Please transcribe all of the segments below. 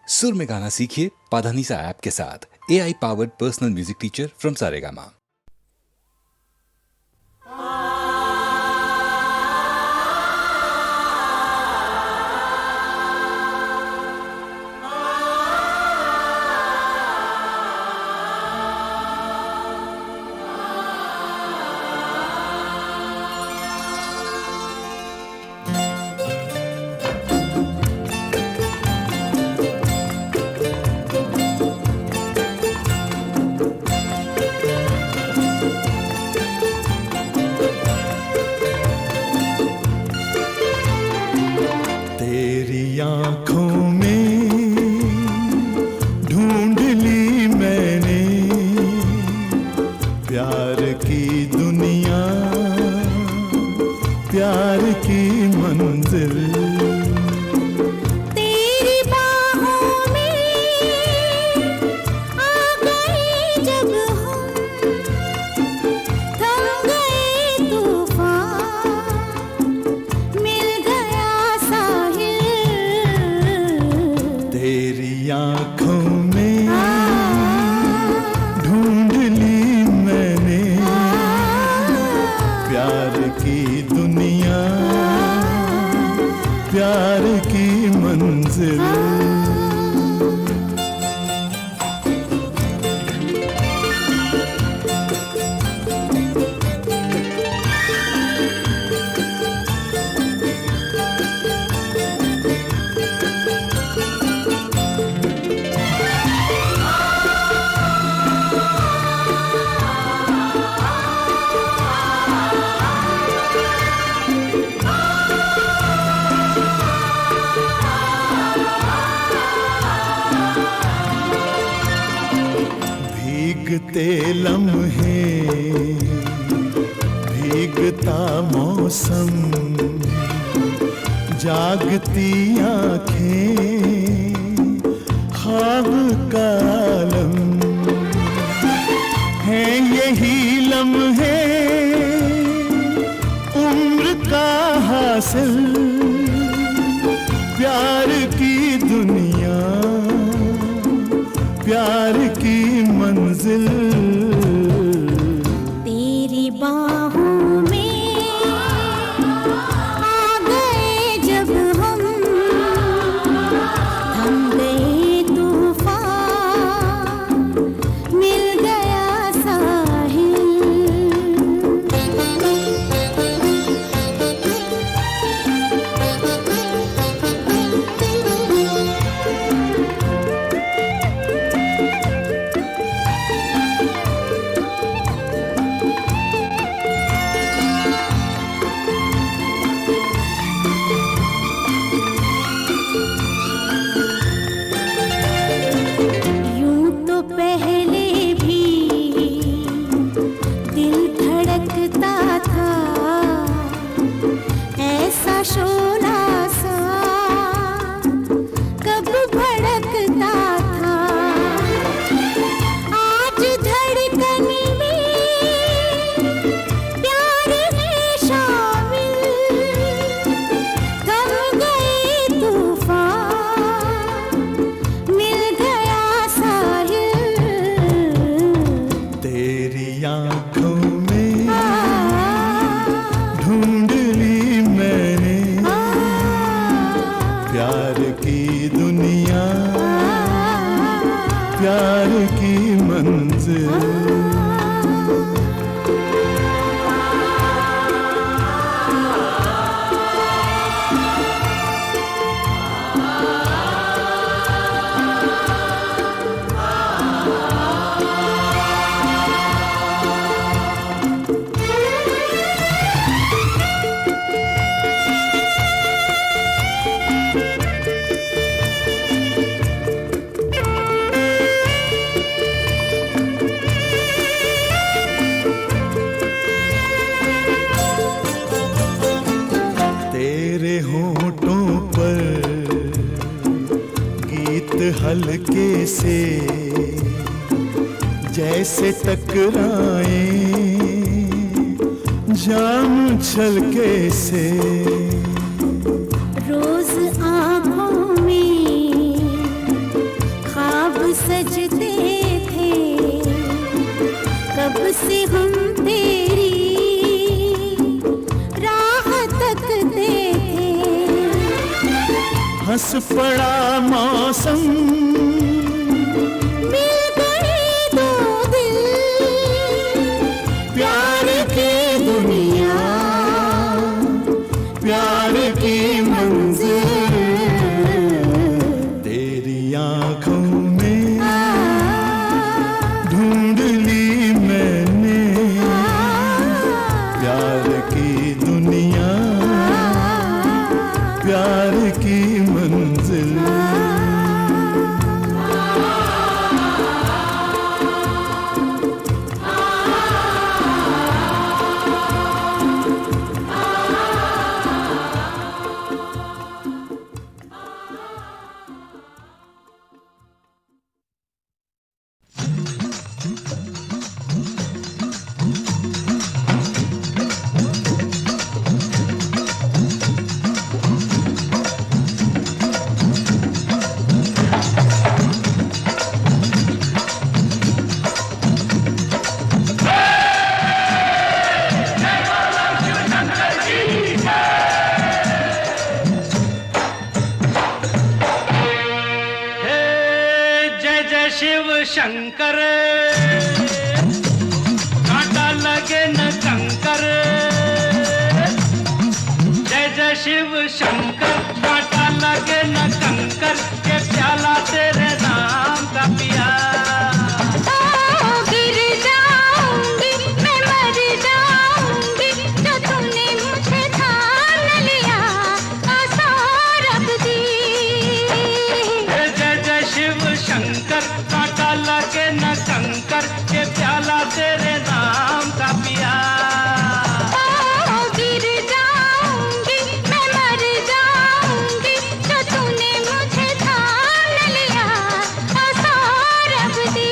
सुर में गाना सीखिए पाधानीसा ऐप के साथ। AI powered personal music teacher from Saregama. आँखों में ढूंढ ली मैंने प्यार की दुनिया, प्यार की मंजिल। तेरी बाहों में आ गए जब हम, थम गए तूफान, मिल गया साहिल। तेरी आँखों में ढूंढ ली मैंने प्यार की दुनिया, प्यार की मंजिल। भीगते लम्हे, भीगता मौसम, जागती आँखें, ख्वाब का आलम है यही लम्हे, उम्र का हासिल, प्यार की दुनिया, प्यार की मंजिल। तेरी बाहों में आ गए जब हम, थम गए तूफान, मिल गया साहिल। यूं तो पहले भी दिल धड़कता था, ऐसा शोला सा कब भड़कता था। आज धड़कन में प्यार है शामिल, थम गए तूफान, मिल गया साहिल। तेरी आँखों में ढूंढ ली मैंने प्यार की दुनिया, प्यार की मंजिल। तेरे होठों पर गीत हल्के से जैसे टकराए जाम छलके से। रोज आँखों में से हम तेरी राह तकते थे। हंस पड़ा मौसम, मिल गए दो दिल, प्यार की दुनिया, प्यार की मंजिल, तेरी आंखों में ढूंढ ली मैंने प्यार की दुनिया, प्यार की मंजिल। शिव शंकर कांटा लगे न कंकर। जय जय शिव शंकर कांटा लगे न कंकर, के प्याला तेरे नाम का पिया। गिर जाऊंगी मैं, मर जाऊंगी, जो तूने मुझे ठान लिया सौरभ दी। जय जय शिव शंकर कांटा लगे न कंकर, के प्याला तेरे नाम का पिया। गिर जाऊंगी मैं, मर जाऊंगी, जो तूने मुझे ठान लिया सौरभ दी।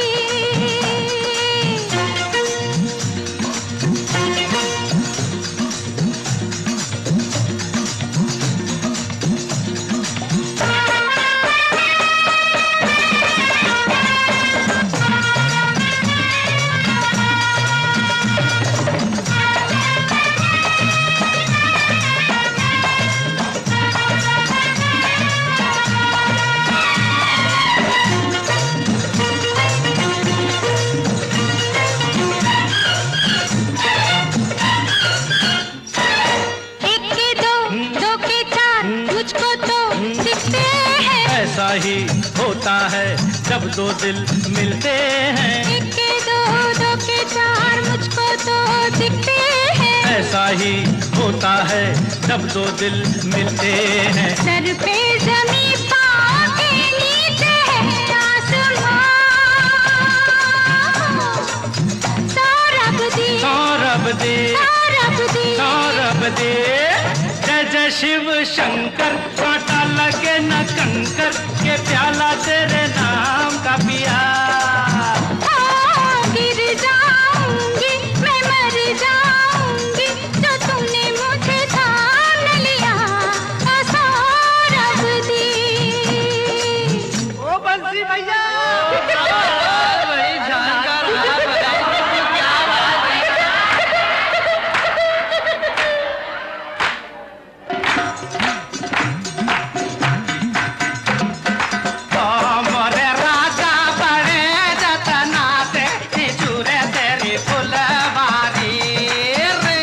ऐसा ही होता है जब दो दिल मिलते हैं। एक के दो, दो के चार, मुझको तो दिखते हैं। ऐसा ही होता है जब दो दिल मिलते हैं। सर पे जमीन, पाँव के नीचे है आसमां। सौरभ दी, सौरभ दे, सौरभ दी, सौरभ दे। जय जय शिव शंकर कांटा लगे न कंकर, के प्याला तेरे नाम का पिया। गिर जाऊंगी मैं, मर जाऊंगी, जो तुमने मुझे ठान लिया सौरभ दी। ओ बंसी भैया, वही जानकार क्या बात है। मोरे राजा बड़े जतना से चूरे तेरी फुलवारी रे।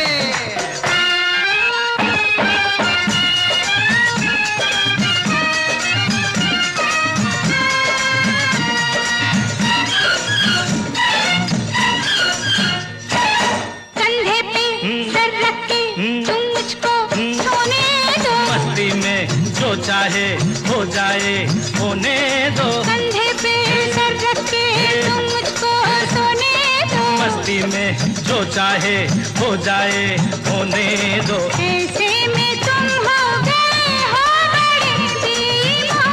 कंधे पे सर रख के तुम मुझको सोने दो। मस्ती में जो चाहे हो जाए होने दो। कंधे पे सर रख के तुम मुझको सोने दो। मस्ती में जो चाहे हो जाए होने दो। ऐसे में तुम हो गए हो बड़े दीवान।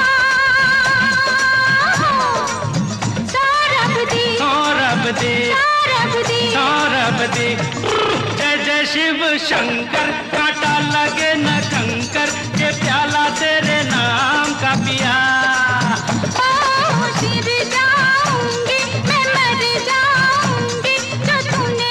सौरभ दी, सौरभ दे, सौरभ दी, सौरभ दे। जय जय शिव शंकर कांटा लगे न कंकर, के प्याला तेरे नाम का पिया। गिर जाऊंगी मैं, मर जाऊंगी, जो तूने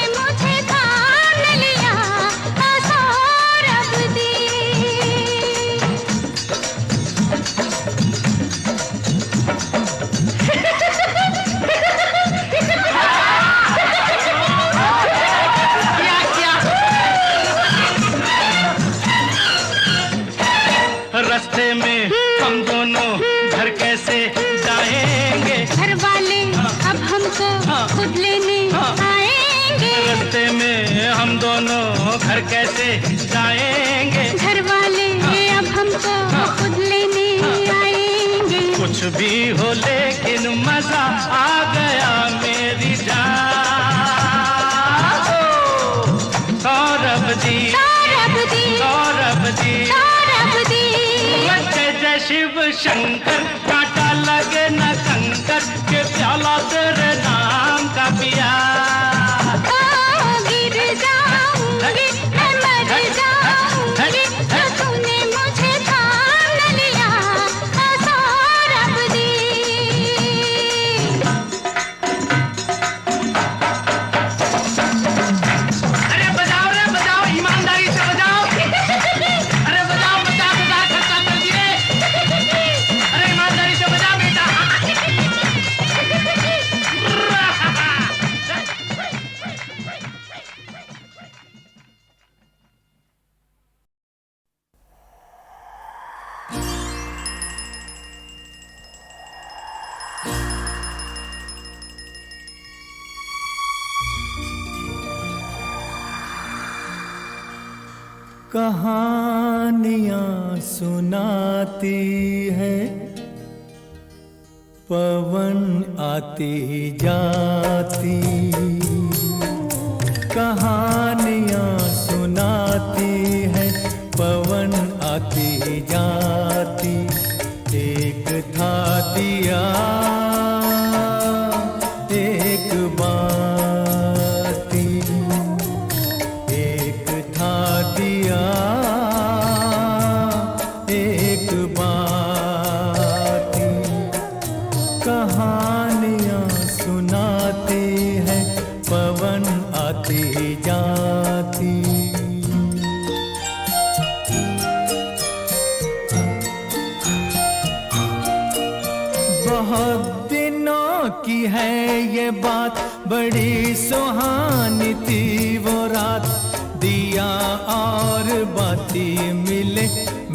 घर कैसे जाएंगे? घर वाले अब हमको खुद लेने आएंगे। कुछ भी हो लेकिन मजा आ गया मेरी जान। सौरभ जी, सौरभ जी, सौरभ जी, सौरभ जी, जय जय शिव शंकर, कांटा लगे न कंकर, के प्याला तेरे नाम का पिया। गिर जाऊंगी मैं, मर जाऊंगी तो तूने मुझे थाम न लिया। सौरभ जी, अरे बजाओ रे बजाओ, ईमानदारी से बजाओ। अरे बजाओ, बजा बजा खर्चा कर दिए। अरे ईमानदारी से बजा बेटा। कहानियां सुनाती है पवन आती जाती। कहानियां सुनाती है पवन आती जाती। एक था दिया एक बाती, एक था दिया एक बाती। कहानियां सुनाती है पवन आती जाती। बहुत दिनों की है ये बात, बड़ी सुहानी थी वो रात। दिया और बाती मिले,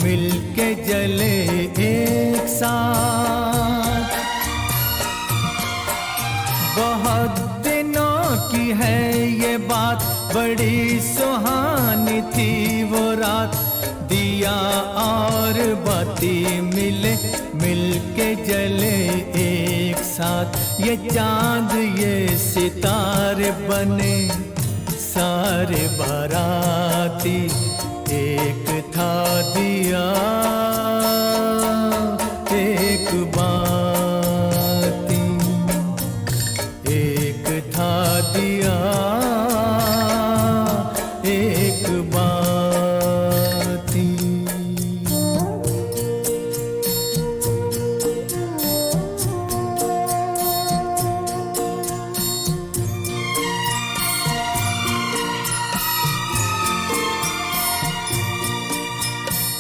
मिलके जले एक साथ। बहुत दिनों की है ये बात, बड़ी सुहानी थी वो रात। दिया और बाती मिले, मिलके जले एक साथ। ये चांद ये सितारे बने सारे बाराती। एक था दिया एक बाती, एक था दिया एक बाती।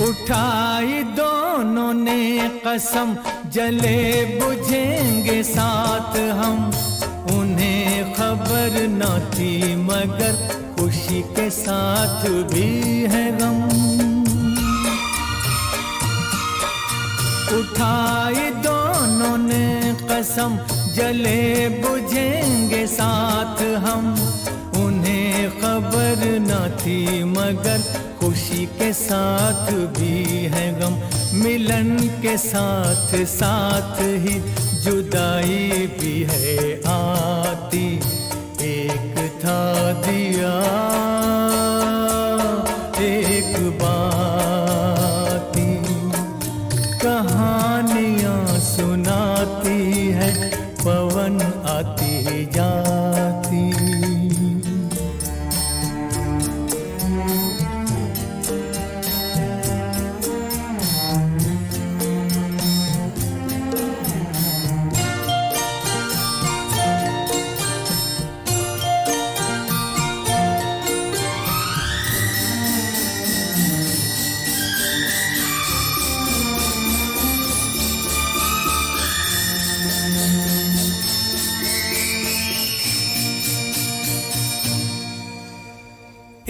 उठाई दोनों ने कसम, जले बुझेंगे साथ हम। उन्हें खबर न थी मगर खुशी के साथ भी है गम। उठाई दोनों ने कसम, जले बुझेंगे साथ हम। उन्हें खबर न थी मगर खुशी के साथ भी है गम। मिलन के साथ साथ ही जुदाई भी है आती। एक था दिया एक बाती। कहानियां सुनाती है पवन आती जाती।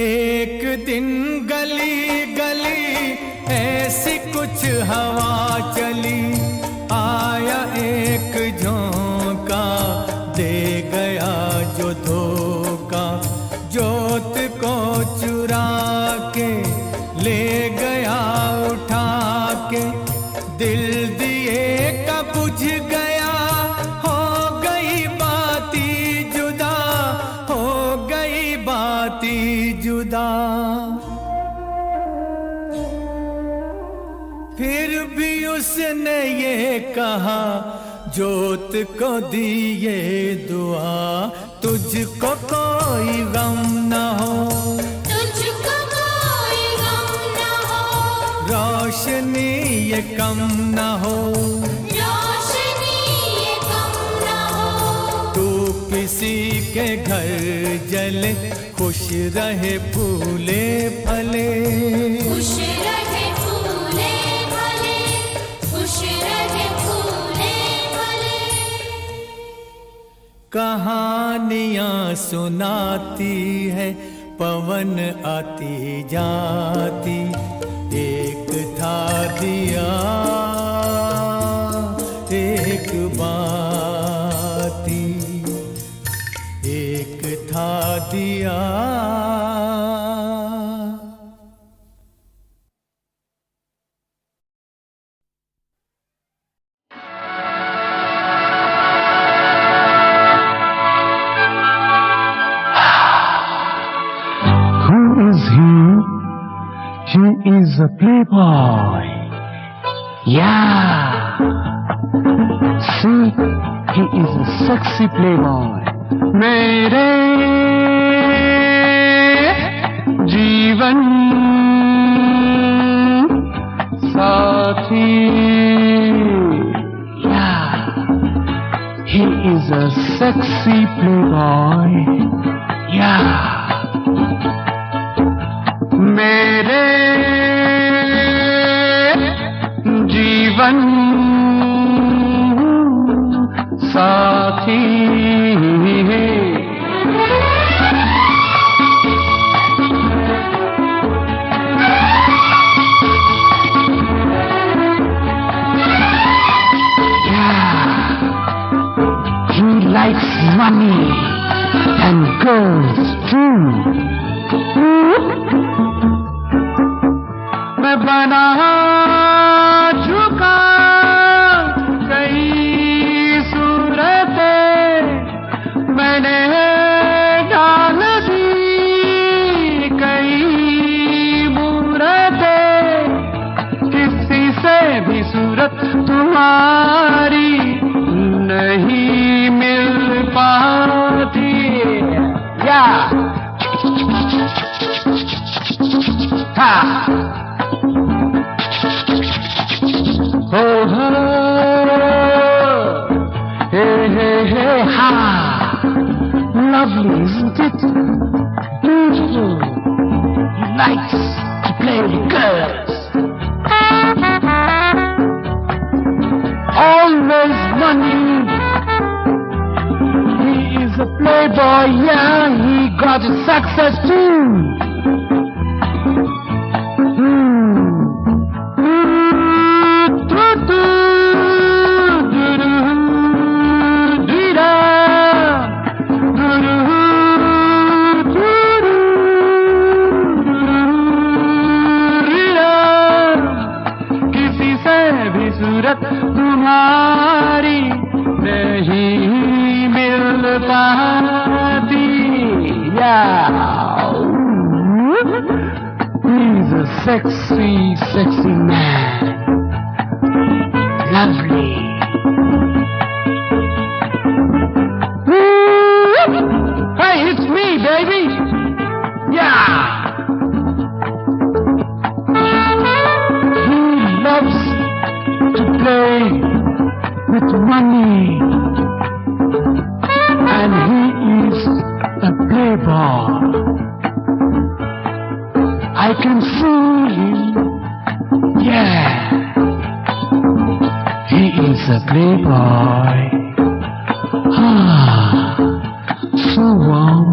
एक दिन गली गली ऐसी कुछ हवा चली। आया एक झोंका, दे गया जो धोखा। जोत को चुरा उसने ये कहा जोत को दी ये दुआ, तुझको कोई गम न हो, तुझको कोई गम न हो, रोशनी ये कम न हो, रोशनी ये कम न हो। तू किसी के घर जले, खुश रहे फूले फले, खुश रहे फूले फले, खुश रहे फूले फले। कहानियाँ सुनाती है पवन आती जाती, एक था दिया एक बाती, एक था दिया। Who is he? He is a playboy. Yeah. See, he is a sexy playboy. मेरे जीवन साथी. Yeah. He is a sexy playboy. Yeah. मेरे जीवन साथी. He likes money and girls too. मैं बना चुका कई सूरतें, मैंने डाल दी कई मूरतें, किसी से भी सूरत तुम्हारी नहीं मिल पाती. या Oh, hey, hey, hey, ha! Lovely, isn't it? Beautiful. He likes to play with girls. Always money. He is a playboy, yeah. He got his success too. तुम्हारी नहीं मिल पाती. Yeah. He's a sexy, sexy man. Lovely. Hey, it's me, baby. Yeah. He loves to play with money, and he is a playboy. I can fool him, yeah. He is a playboy. Ah, so warm.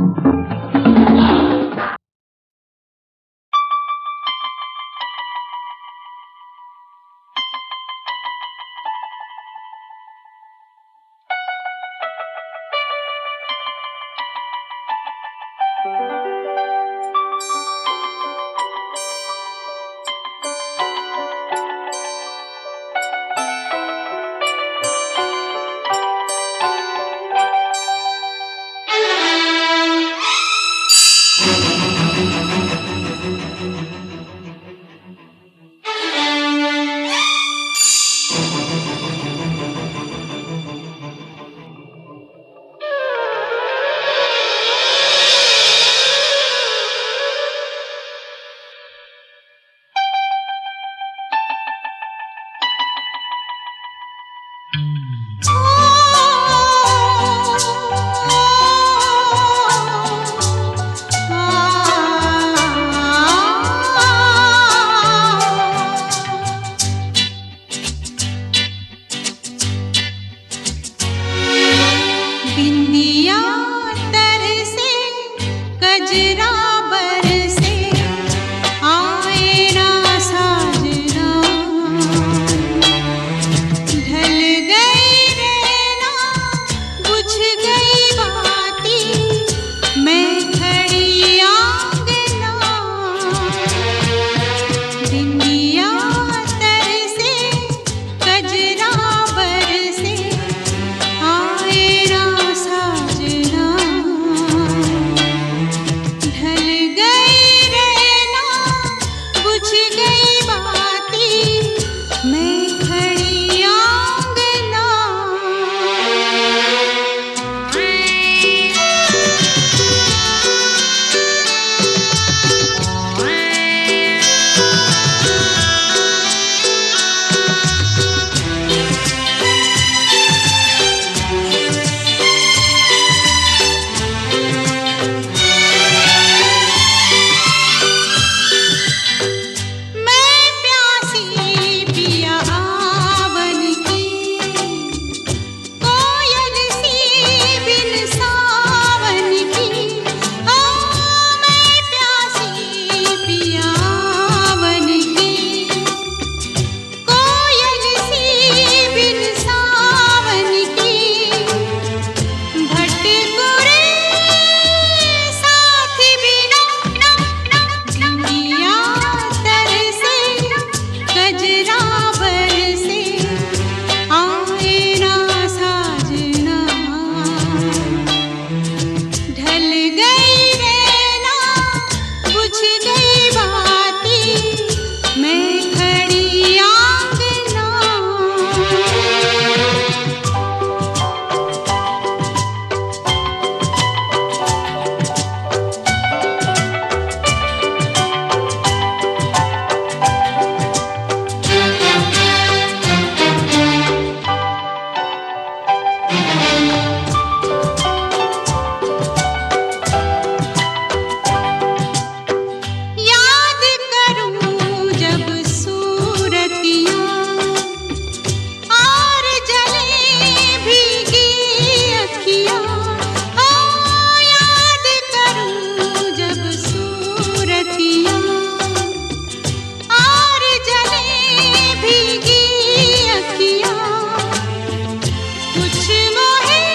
याद करूं जब सूरतियां और जले भीगी अखियां, ओ याद करूं जब सूरतियां और जले भीगी अखियां, कुछ मोहे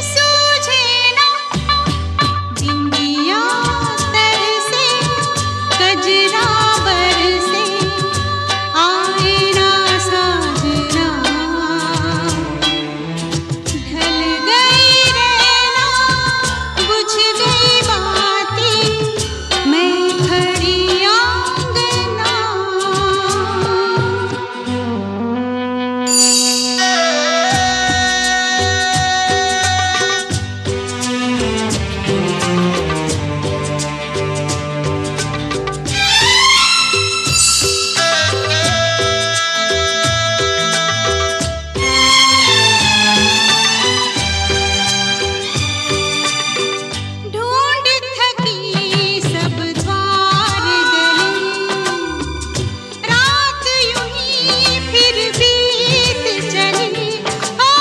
सूझे ना, बिंदिया तरसे कजरा बरसे, आए ना साजना, ढल गई रैना, बुझ गई बातें, मैं खड़ी आंगना। ढूंढ थकी सब द्वार गली, रात यूं ही फिर बीत चली, ओ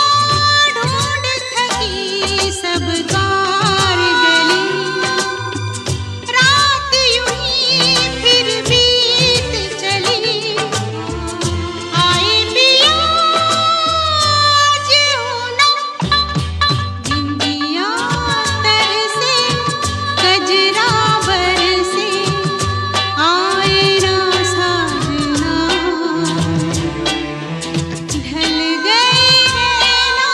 ढूंढ थकी सब द्वार गली, रात यूं ही फिर बीत चली, आए पिया आज होना, बिंदिया तरसे कजरा बरसे, आए ना साजना, ढल गई रैना,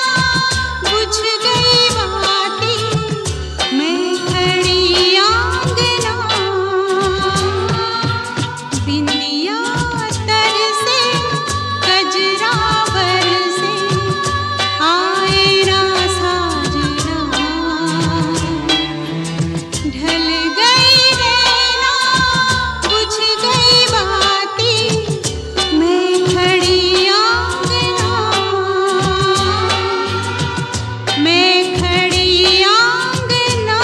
बुझ गई बातें, मैं खड़ी आंगना। बिंदिया तरसे कजरा बरसे, आए ना साजना, ढल गई रैना, बुझ गई बातें, मैं खड़ी आंगना, मैं खड़ी आंगना,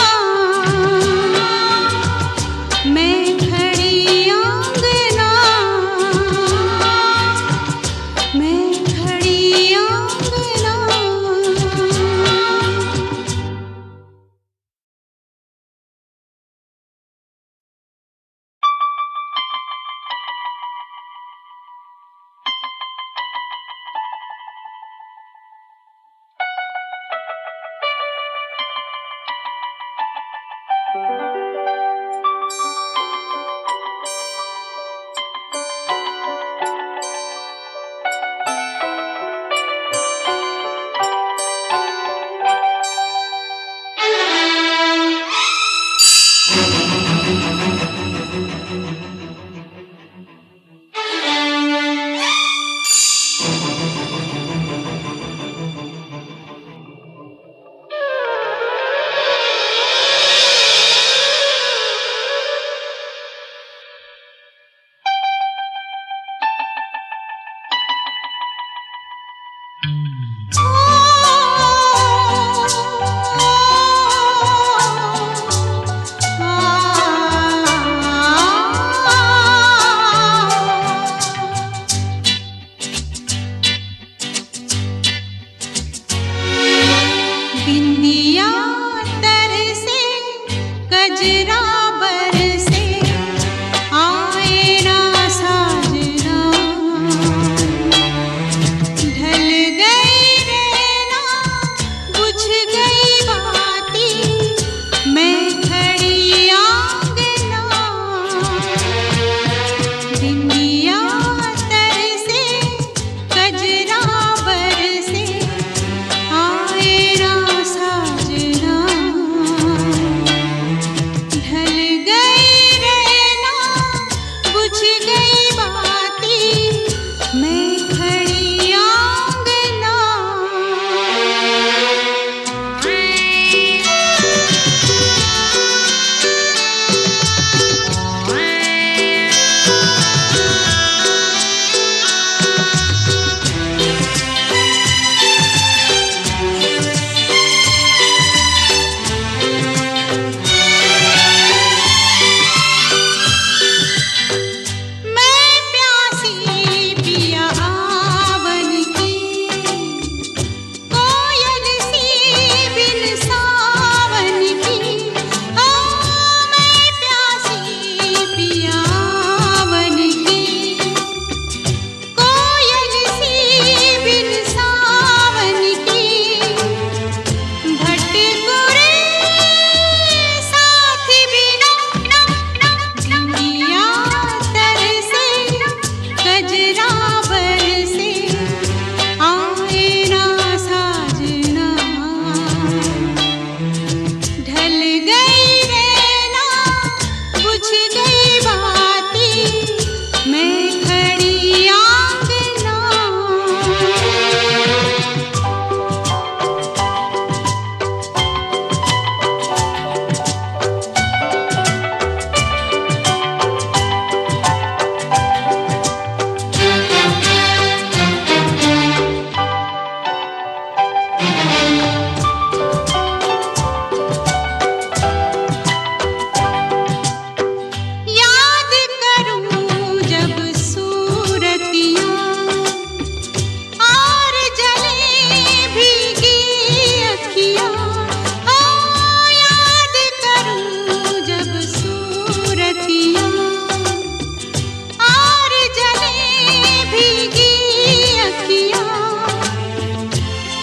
मैं खड़ी आंगना, मैं खड़ी आंगना। बिंदिया तरसे कजरा बरसे, आए ना साजना, ढल गई रैना, बुझ गई बातें, मैं खड़ी आंगना। बिंदिया तरसे कजरा बरसे, आए ना साजना,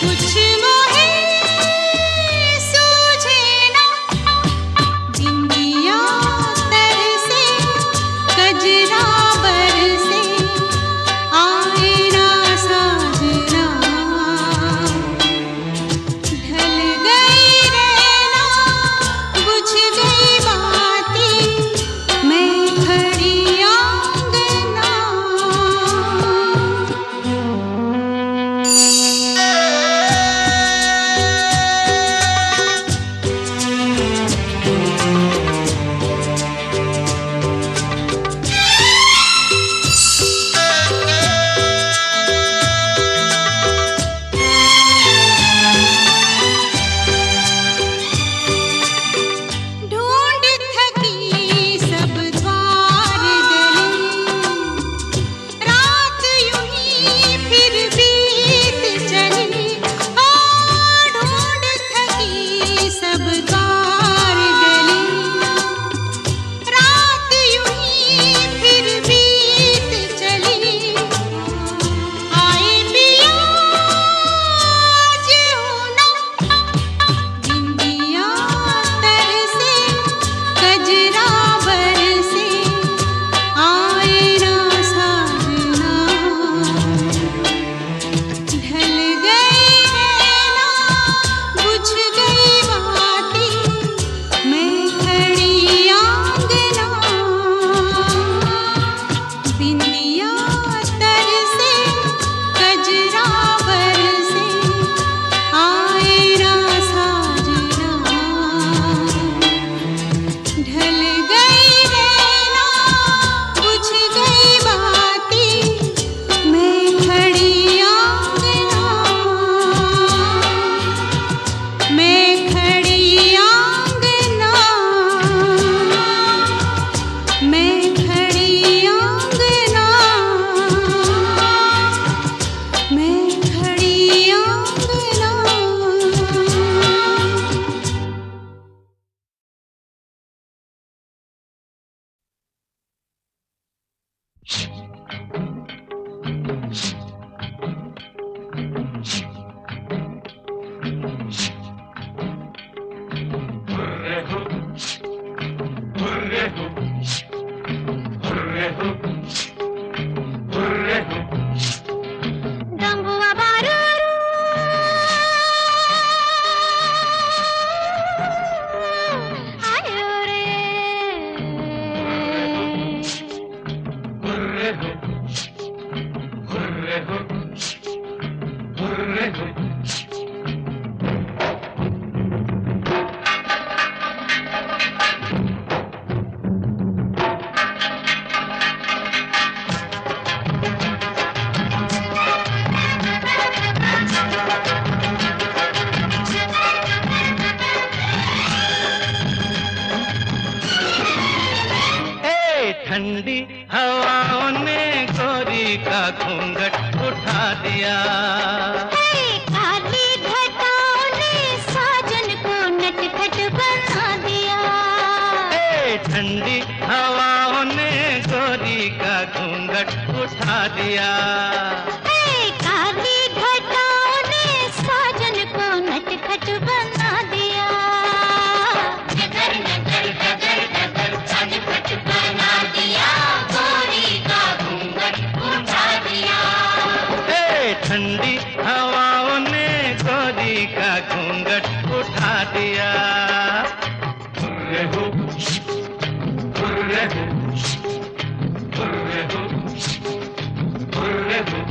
कुछ मोहे सूझे ना, बिंदिया तरसे कजरा बरसे, आए ना साजना, ढल गई रहना, बुझ गई बातें, मैं खड़ी आंगना। ढूंढ थकी सब द्वार गली, रात यूं ही फिर बीत चली। ओ ढूंढ थकी सब द्वार गली, रात यूं ही फिर बीत चली। आए पिया आज होना, बिंदिया तरसे कजरा बरसे, आए ना साजना, ढल गई रहना, बुझ गई बातें, मैं खड़ी आंगना। बिंदिया तरसे कजरा बरसे, आए ना साजना, ढल गई रहना, बुझ गई बातें, मैं खड़ी आंगना। मैं खड़ी आंगना, मैं खड़ी आंगना, मैं खड़ी आंगना। डंबुआ बारूरू, आयो रे। ठंडी हवाओं ने गोरी का घूंघट उठा दिया। काली घटाओं ने साजन को नटखट बना दिया। ठंडी हवाओं ने गोरी का घूंघट उठा दिया। काली घटाओं ने साजन को नटखट बना दिया। नगर नगर डगर डगर नटखट बना दिया, गोरी का घूंघट उठा दिया। ठंडी हवाओं ने गोरी का घूंघट उठा दिया। हुर्रे हो, हुर्रे हो, हुर्रे हो, हुर्रे हो।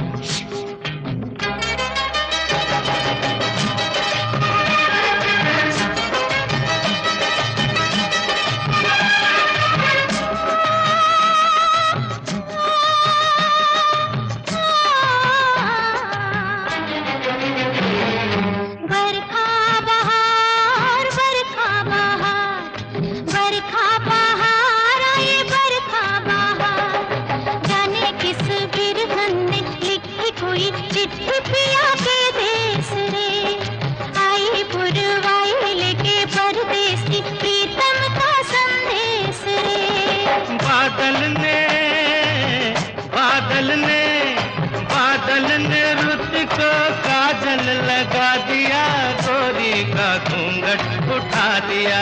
लगा दिया, गोरी का घूंघट उठा दिया।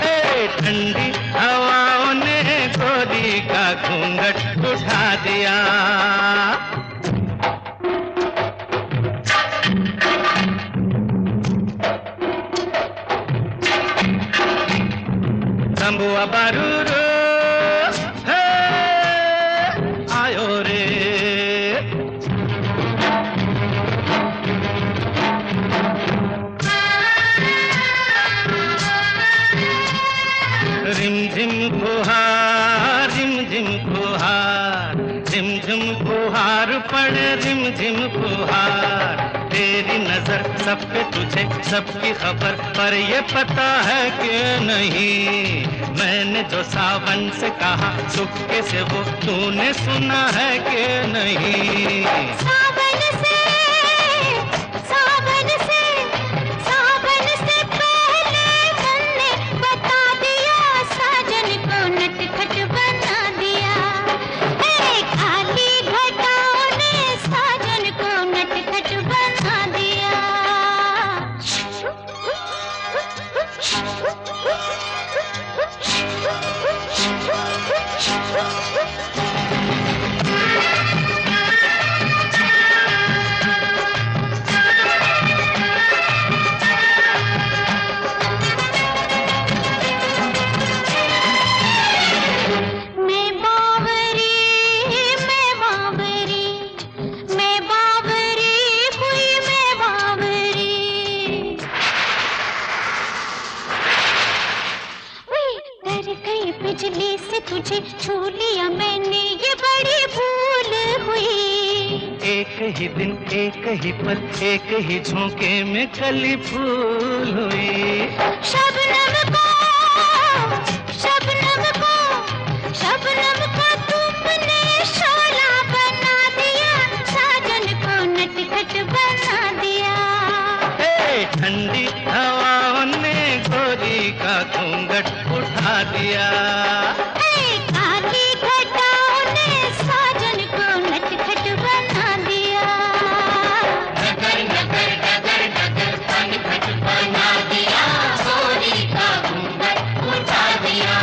ए ठंडी हवाओं ने गोरी का घूंघट उठा दिया। शंभुआ बारूरो हे आयो रे। रिमझिम फुहार, रिमझिम फुहार, रिमझिम फुहार पड़े, रिमझिम फुहार। तेरी नजर सब पे तुझे, सबकी खबर, पर ये पता है कि नहीं, मैंने जो सावन से कहा चुपके से वो तूने सुना है कि नहीं। सावन से पहले तुमने बता दिया, साजन को नटखट बना दिया। काली घटाओं ने साजन को नटखट बना दिया। बिजली से तुझे छू लिया मैंने, ये बड़ी भूल हुई। एक ही दिन, एक ही पल, एक ही झोंके में कली फूल हुई। शबनम को तुमने शोला बना दिया, साजन को नटखट बना दिया। ठंडी हवाओं ने गोरी का घूंघट उठा दिया। काली घटाओं ने साजन को नटखट बना दिया। डगर डगर डगर डगर नटखट बना दिया, गोरी का घूंघट उठा दिया।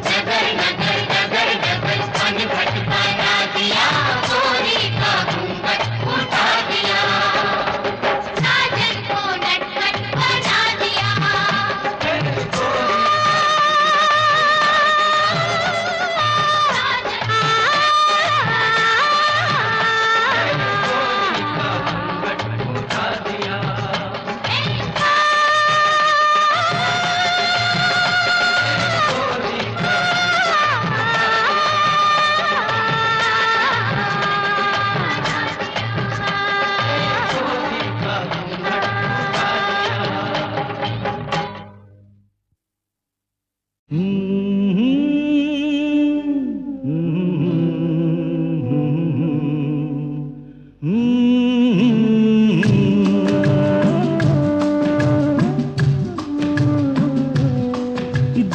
डगर डगर डगर डगर नटखट बना दिया, गोरी का घूंघट उठा दिया। साजन को नटखट बना दिया।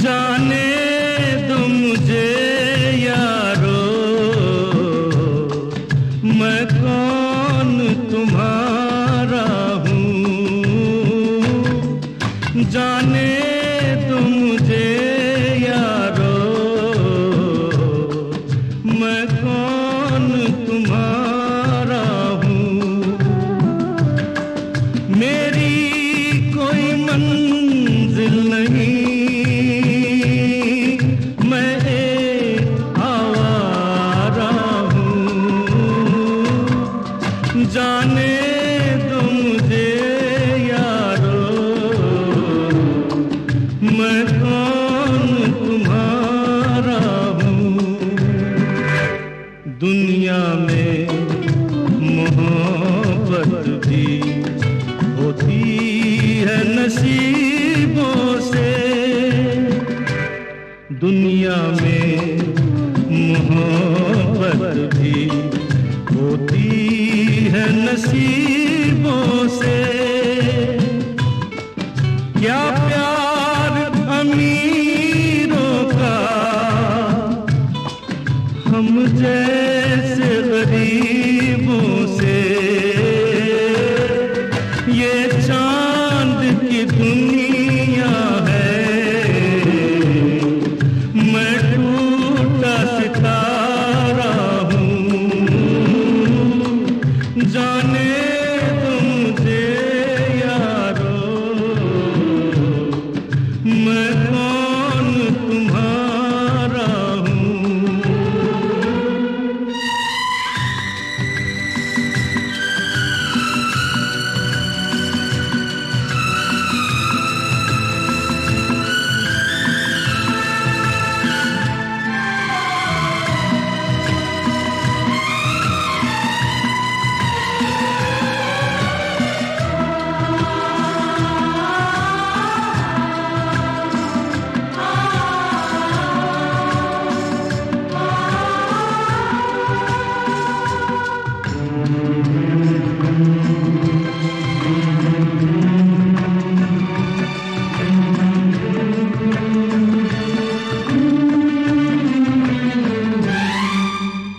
जाने दो मुझे यारो, मैं कौन तुम्हारा हूँ। जाने दो मुझे यारो, मैं कौन तुम्हारा हूँ। मेरी कोई मंजिल नहीं, जाने दो मुझे यारो, मैं कौन तुम्हारा हूँ। दुनिया में मोहब्बत भी होती है नसीबों से। दुनिया में मोहब्बत भी होती है नसीबों से। क्या प्यार अमीरों का हम जैसे गरीबों से। ये चांद की दुनिया है, मैं टूटा सितारा हूँ। जाने दो मुझे यारो, मैं कौन तुम्हारा हूँ।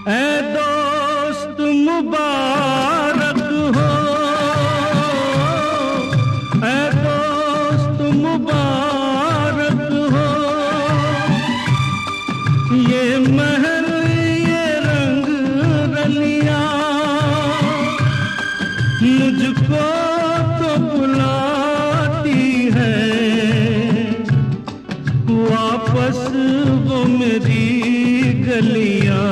ऐ दोस्त मुबारक हो, ऐ दोस्त मुबारक हो, ये महल ये रंग रलियां मुझको तो बुलाती है, वापस वो मेरी गलियां।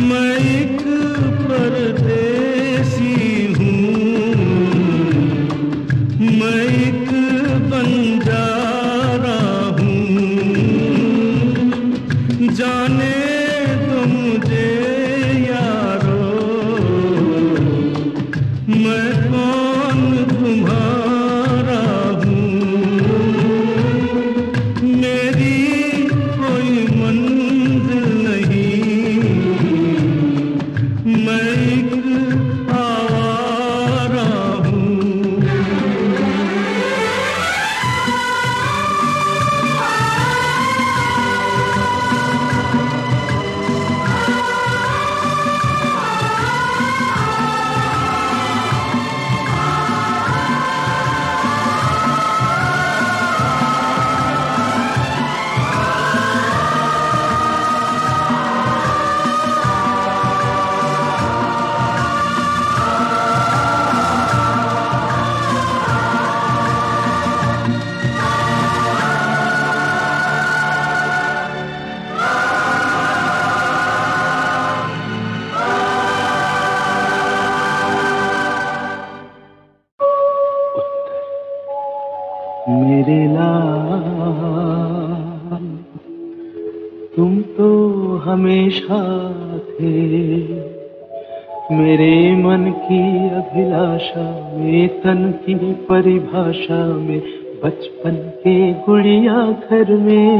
मैं एक परदेसी हूँ, मैं एक बंजारा हूँ। जाने दो मुझे यारो, मैं कौन तुम्हारा हूँ। मेरी कोई मंजिल नहीं, मैं एक आवारा हूँ। मेरे लाल तुम तो हमेशा थे मेरे मन की अभिलाषा में, तन की परिभाषा में, बचपन के गुड़िया घर में।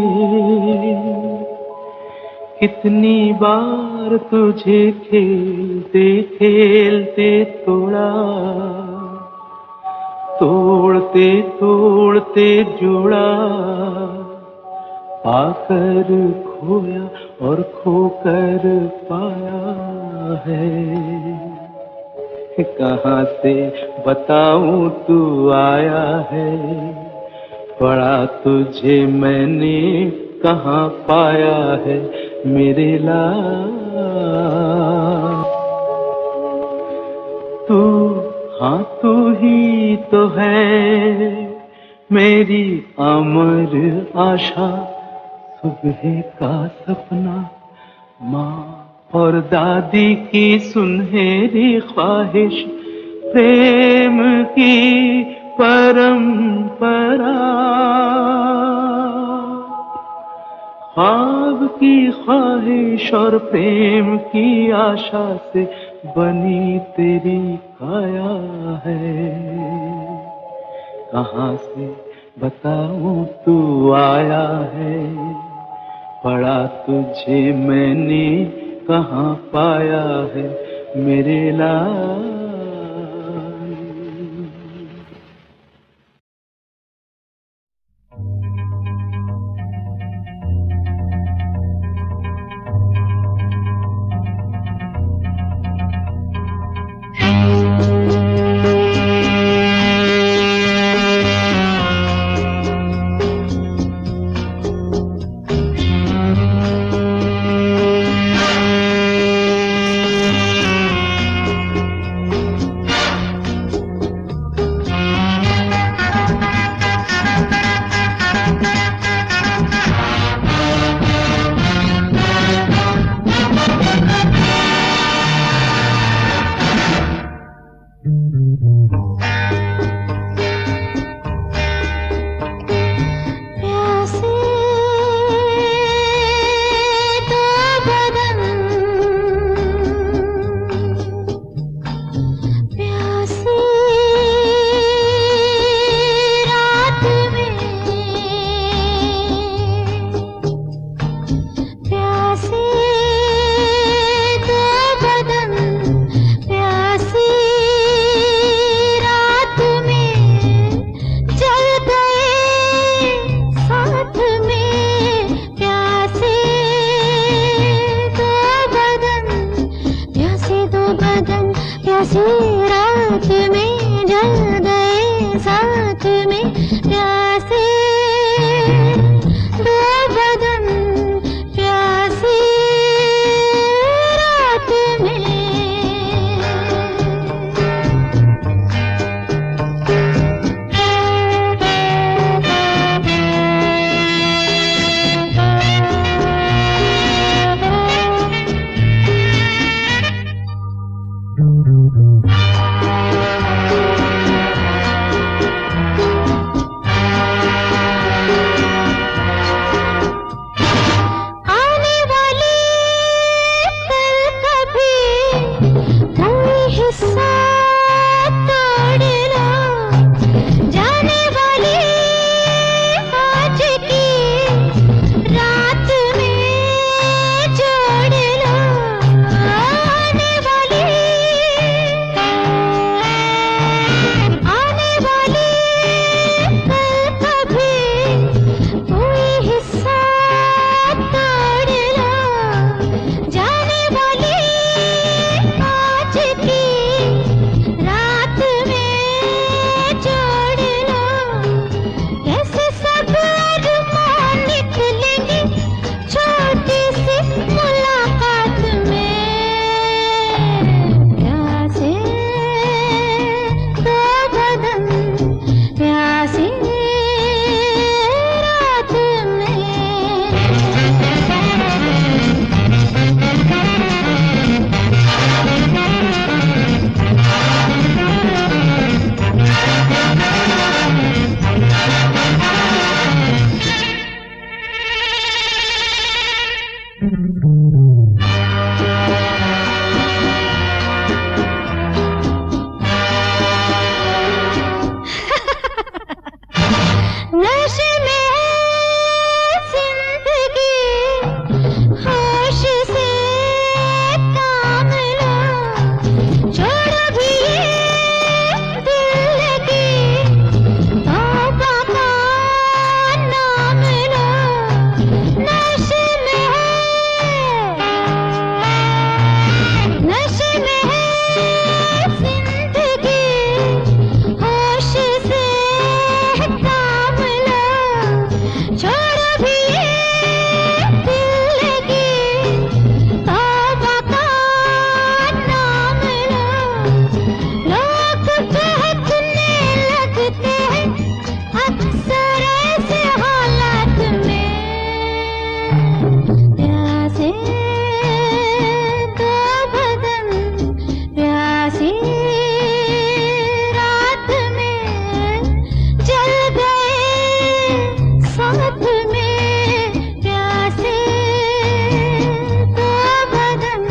कितनी बार तुझे खेलते खेलते तोड़ा, तोड़ते तोड़ते जोड़ा, पाकर खोया और खोकर पाया है। कहाँ से बताऊं तू आया है, पढ़ा तुझे मैंने कहाँ पाया है मेरे लाल। तू हाँ तू ही तो है मेरी अमर आशा, सुबह का सपना, माँ और दादी की सुनहरी ख्वाहिश, प्रेम की परंपरा, ख्वाब की ख्वाहिश और प्रेम की आशा से बनी तेरी काया है। कहाँ से बताऊं तू आया है, पढ़ा तुझे मैंने कहाँ पाया है मेरे लाल। प्यासे दो बदन, प्यासी रात में, प्यासे दो बदन, प्यासी रात में जल गए साथ में, प्यासे दो बदन, प्यासे दो बदन, प्यासी रात में जल गए साथ में, प्यासे दो बदन, प्यासी रात में। आने वाली कल कभी कोई हिस्सा तोड़ लो, जाने वाली आज की रात में जोड़ लो, आने वाली कल कभी कोई हिस्सा तोड़ लो, जाने वाली आज की रात में जोड़ लो, कैसे सब अरमान निकलेंगे छोटी सी मुलाकात में, प्यासे दो बदन, प्यासी रात में। नशे में है जिंदगी, होश से काम लो, छोड़ो भी ये दिल लगी, तौबा का नाम लो, नशे में है जिंदगी, होश से काम लो, छोड़ो भी ये दिल लगी, तौबा का नाम लो, लोग कहने लगते हैं अक्सर ऐसे हालात में, प्यासे दो बदन, प्यासी रात में जल गए साथ में, प्यासे दो बदन,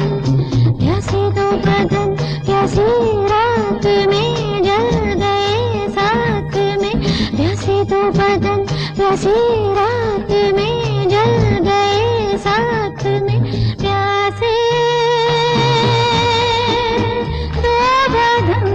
प्यासे दो बदन, प्यासी रात में जल गए साथ में, प्यासे दो बदन, प्यासी रात में जल गए साथ में, प्यासे दो बदन।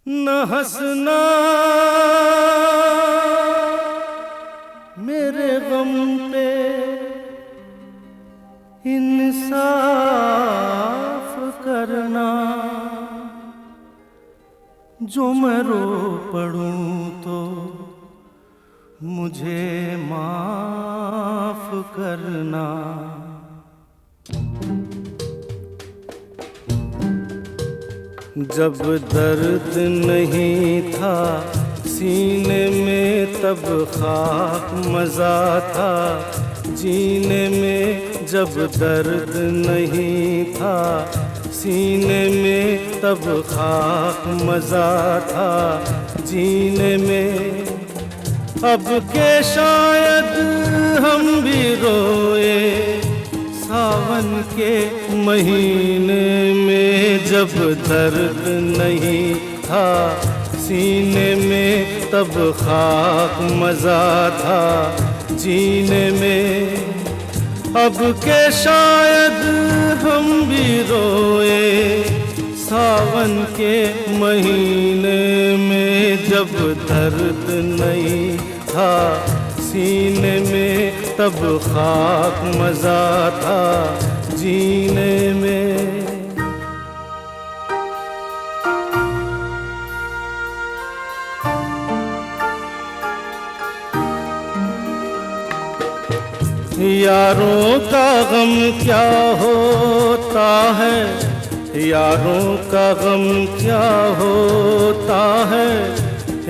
न हंसना मेरे गम पे, इंसाफ करना, जो मैं रो पड़ूं तो मुझे माफ करना। जब दर्द नहीं था सीने में तब खाक मज़ा था जीने में। जब दर्द नहीं था सीने में तब खाक मज़ा था जीने में। अब के शायद हम भी रोए सावन के महीने में। जब दर्द नहीं था सीने में तब खाक मज़ा था जीने में। अब के शायद हम भी रोए सावन के महीने में। जब दर्द नहीं था सीने में तब खाक मज़ा था जीने में। यारों का गम क्या होता है, यारों का गम क्या होता है,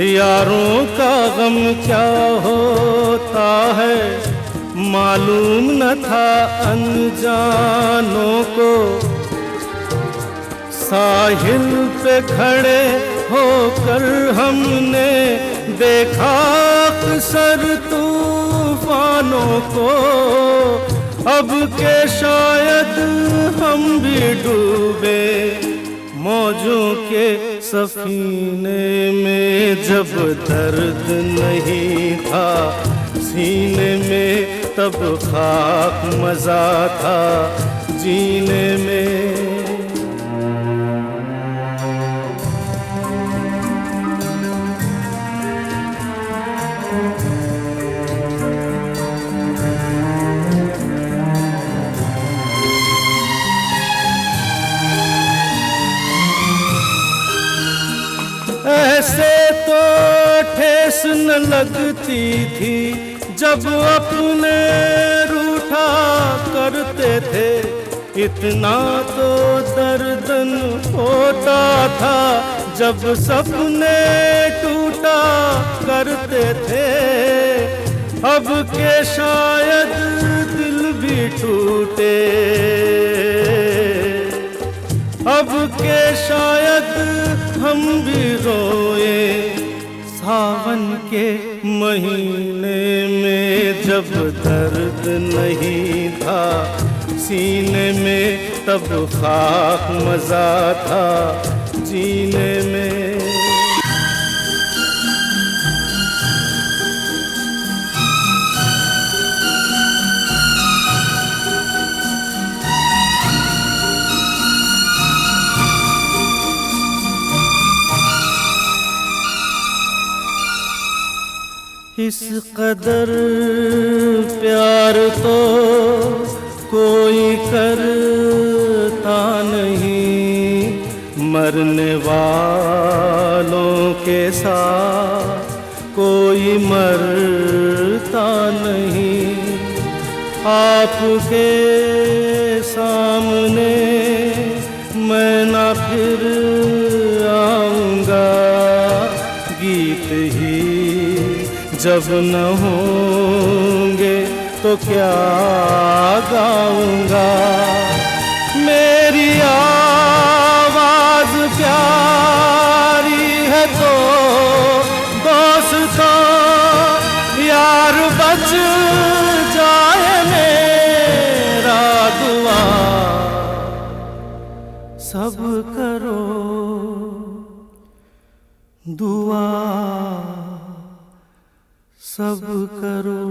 यारों का गम क्या होता है। मालूम न था अनजानों को, साहिल पे खड़े होकर हमने देखा अक्सर तूफानों को। अब के शायद हम भी डूबे मौजों के सफीने में। जब दर्द नहीं था सीने में तब खाक मज़ा था जीने में। ऐसे तो ठेस न लगती थी जब अपने रूठा करते थे। इतना तो दर्दन होता था जब सपने टूटा करते थे। अब के शायद दिल भी टूटे, अब के शायद हम भी रोए सावन के महीने में। जब दर्द नहीं था सीने में तब खाक मज़ा था जीने में। इस कदर प्यार तो कोई करता नहीं, मरने वालों के साथ कोई मरता नहीं। आपके सामने मैं ना फिर आऊँगा, गीत ही जब न होंगे तो क्या गाऊंगा। मेरी आवाज प्यारी है तो दोस्तों यार बच जाए मेरा दुआ सब करो दुआ सब करो।